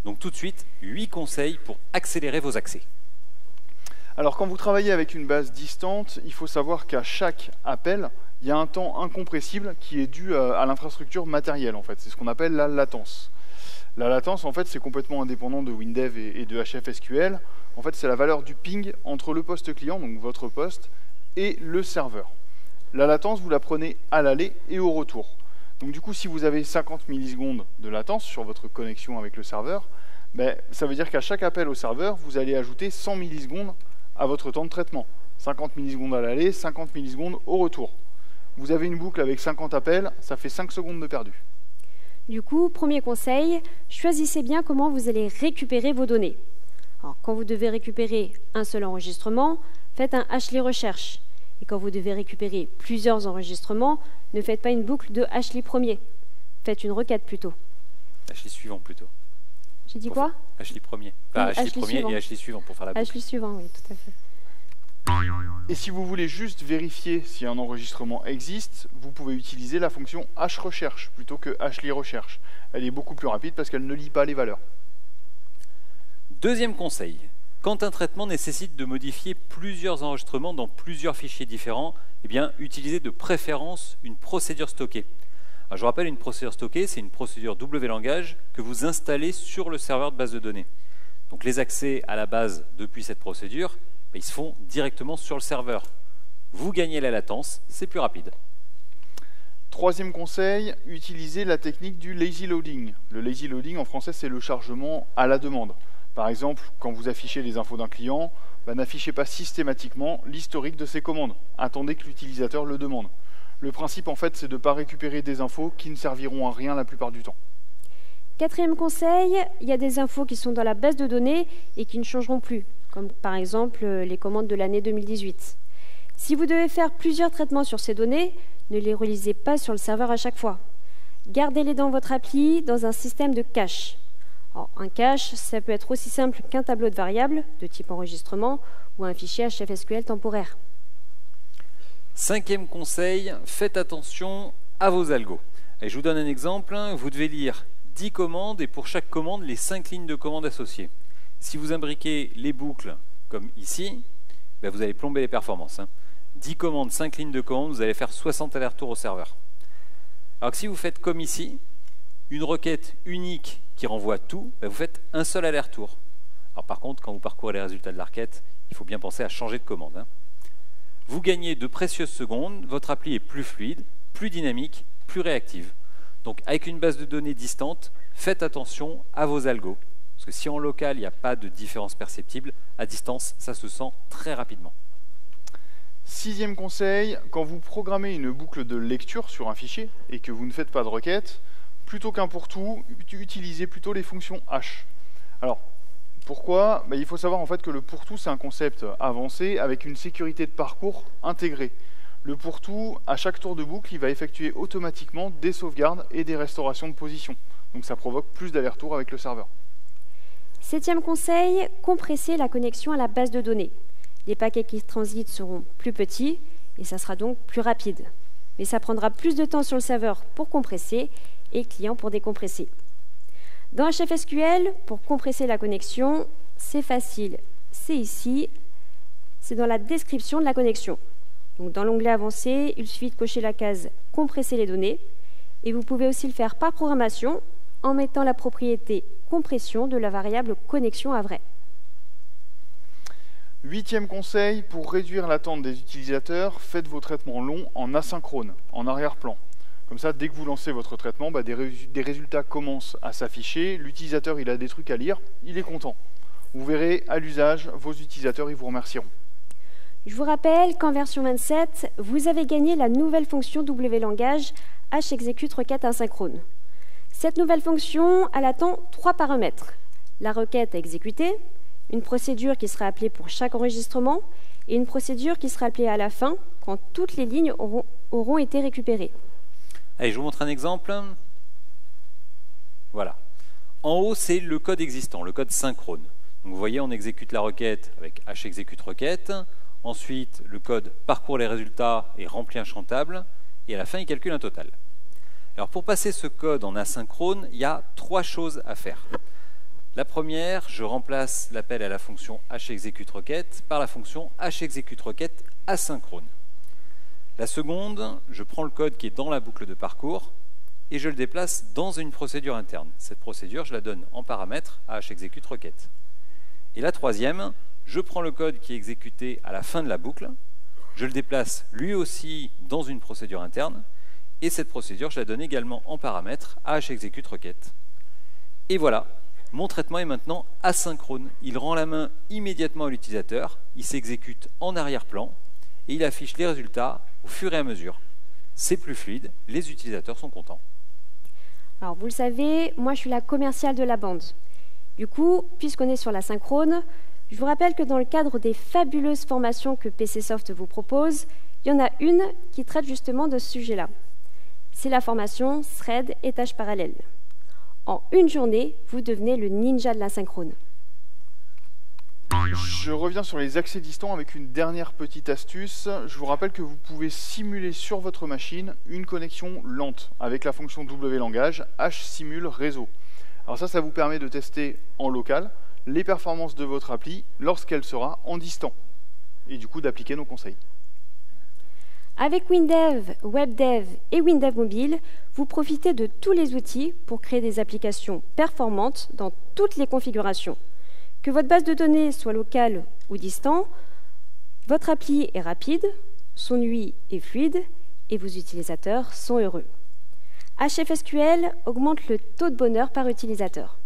Donc tout de suite, 8 conseils pour accélérer vos accès. Alors quand vous travaillez avec une base distante, il faut savoir qu'à chaque appel, il y a un temps incompressible qui est dû à l'infrastructure matérielle en fait. C'est ce qu'on appelle la latence. La latence en fait c'est complètement indépendant de WinDev et de HFSQL. En fait c'est la valeur du ping entre le poste client, donc votre poste, et le serveur. La latence vous la prenez à l'aller et au retour. Donc du coup si vous avez 50 millisecondes de latence sur votre connexion avec le serveur, ça veut dire qu'à chaque appel au serveur, vous allez ajouter 100 millisecondes à votre temps de traitement. 50 millisecondes à l'aller, 50 millisecondes au retour. Vous avez une boucle avec 50 appels, ça fait 5 secondes de perdu. Du coup, premier conseil, choisissez bien comment vous allez récupérer vos données. Alors, quand vous devez récupérer un seul enregistrement, faites un Hashly recherche. Et quand vous devez récupérer plusieurs enregistrements, ne faites pas une boucle de Hashly premier. Faites une requête plutôt. Hashly suivant plutôt. J'ai dit quoi? Hashly premier. Oui, Hashly premier suivant. et Hashly suivant pour faire la boucle. Hashly suivant, oui, tout à fait. Et si vous voulez juste vérifier si un enregistrement existe, vous pouvez utiliser la fonction hrecherche plutôt que Hashly recherche. Elle est beaucoup plus rapide parce qu'elle ne lit pas les valeurs. Deuxième conseil, quand un traitement nécessite de modifier plusieurs enregistrements dans plusieurs fichiers différents, eh bien, utilisez de préférence une procédure stockée. Alors, je vous rappelle, une procédure stockée, c'est une procédure WLangage que vous installez sur le serveur de base de données. Donc les accès à la base depuis cette procédure, ils se font directement sur le serveur. Vous gagnez la latence, c'est plus rapide. Troisième conseil, utilisez la technique du lazy loading. Le lazy loading en français, c'est le chargement à la demande. Par exemple, quand vous affichez les infos d'un client, n'affichez pas systématiquement l'historique de ses commandes. Attendez que l'utilisateur le demande. Le principe, en fait, c'est de ne pas récupérer des infos qui ne serviront à rien la plupart du temps. Quatrième conseil, il y a des infos qui sont dans la base de données et qui ne changeront plus, comme par exemple les commandes de l'année 2018. Si vous devez faire plusieurs traitements sur ces données, ne les relisez pas sur le serveur à chaque fois. Gardez-les dans votre appli dans un système de cache. Alors, un cache, ça peut être aussi simple qu'un tableau de variables de type enregistrement ou un fichier HFSQL temporaire. Cinquième conseil, faites attention à vos algos. Et je vous donne un exemple, vous devez lire 10 commandes et pour chaque commande, les 5 lignes de commande associées. Si vous imbriquez les boucles comme ici, vous allez plomber les performances. 10 commandes, 5 lignes de commande, vous allez faire 60 allers-retours au serveur. Alors que si vous faites comme ici, une requête unique qui renvoie tout, vous faites un seul aller-retour. Alors par contre, quand vous parcourez les résultats de la requête, il faut bien penser à changer de commande. Vous gagnez de précieuses secondes, votre appli est plus fluide, plus dynamique, plus réactive. Donc avec une base de données distante, faites attention à vos algos. Parce que si en local, il n'y a pas de différence perceptible, à distance, ça se sent très rapidement. Sixième conseil, quand vous programmez une boucle de lecture sur un fichier et que vous ne faites pas de requête, plutôt qu'un pour tout, utilisez plutôt les fonctions hash. Alors, pourquoi? Il faut savoir en fait que le pour tout, c'est un concept avancé avec une sécurité de parcours intégrée. Le pour tout, à chaque tour de boucle, il va effectuer automatiquement des sauvegardes et des restaurations de position. Donc ça provoque plus d'allers-retours avec le serveur. Septième conseil, compressez la connexion à la base de données. Les paquets qui transitent seront plus petits et ça sera donc plus rapide. Mais ça prendra plus de temps sur le serveur pour compresser et client pour décompresser. Dans HFSQL, pour compresser la connexion, c'est facile. C'est ici, c'est dans la description de la connexion. Donc dans l'onglet avancé, il suffit de cocher la case « Compresser les données » et vous pouvez aussi le faire par programmation en mettant la propriété « compression » de la variable « connexion à vrai ». Huitième conseil, pour réduire l'attente des utilisateurs, faites vos traitements longs en asynchrone, en arrière-plan. Comme ça, dès que vous lancez votre traitement, des résultats commencent à s'afficher, l'utilisateur il a des trucs à lire, il est content. Vous verrez, à l'usage, vos utilisateurs ils vous remercieront. Je vous rappelle qu'en version 27, vous avez gagné la nouvelle fonction WLangage hexecute requête asynchrone. Cette nouvelle fonction, elle attend 3 paramètres. La requête à exécuter, une procédure qui sera appelée pour chaque enregistrement et une procédure qui sera appelée à la fin quand toutes les lignes auront été récupérées. Allez, je vous montre un exemple. Voilà. En haut, c'est le code existant, le code synchrone. Donc, vous voyez, on exécute la requête avec hexecute requête. Ensuite, le code parcourt les résultats et remplit un chantable. Et à la fin, il calcule un total. Alors pour passer ce code en asynchrone, il y a 3 choses à faire. La première, je remplace l'appel à la fonction hExecuteRequête par la fonction hExecuteRequête asynchrone. La seconde, je prends le code qui est dans la boucle de parcours et je le déplace dans une procédure interne. Cette procédure, je la donne en paramètre à hExecuteRequête. Et la troisième, je prends le code qui est exécuté à la fin de la boucle, je le déplace lui aussi dans une procédure interne, et cette procédure, je la donne également en paramètre à hExecuteRequête. Et voilà, mon traitement est maintenant asynchrone. Il rend la main immédiatement à l'utilisateur, il s'exécute en arrière-plan, et il affiche les résultats au fur et à mesure. C'est plus fluide, les utilisateurs sont contents. Alors vous le savez, moi je suis la commerciale de la bande. Du coup, puisqu'on est sur l'asynchrone, je vous rappelle que dans le cadre des fabuleuses formations que PCsoft vous propose, il y en a une qui traite justement de ce sujet-là. C'est la formation Thread et tâches parallèles. En une journée, vous devenez le ninja de l'asynchrone. Je reviens sur les accès distants avec une dernière petite astuce. Je vous rappelle que vous pouvez simuler sur votre machine une connexion lente avec la fonction wlangage hSimulRéseau. Alors ça vous permet de tester en local les performances de votre appli lorsqu'elle sera en distant et du coup d'appliquer nos conseils. Avec WinDev, WebDev et WinDev Mobile, vous profitez de tous les outils pour créer des applications performantes dans toutes les configurations. Que votre base de données soit locale ou distante, votre appli est rapide, son UI est fluide et vos utilisateurs sont heureux. HFSQL augmente le taux de bonheur par utilisateur.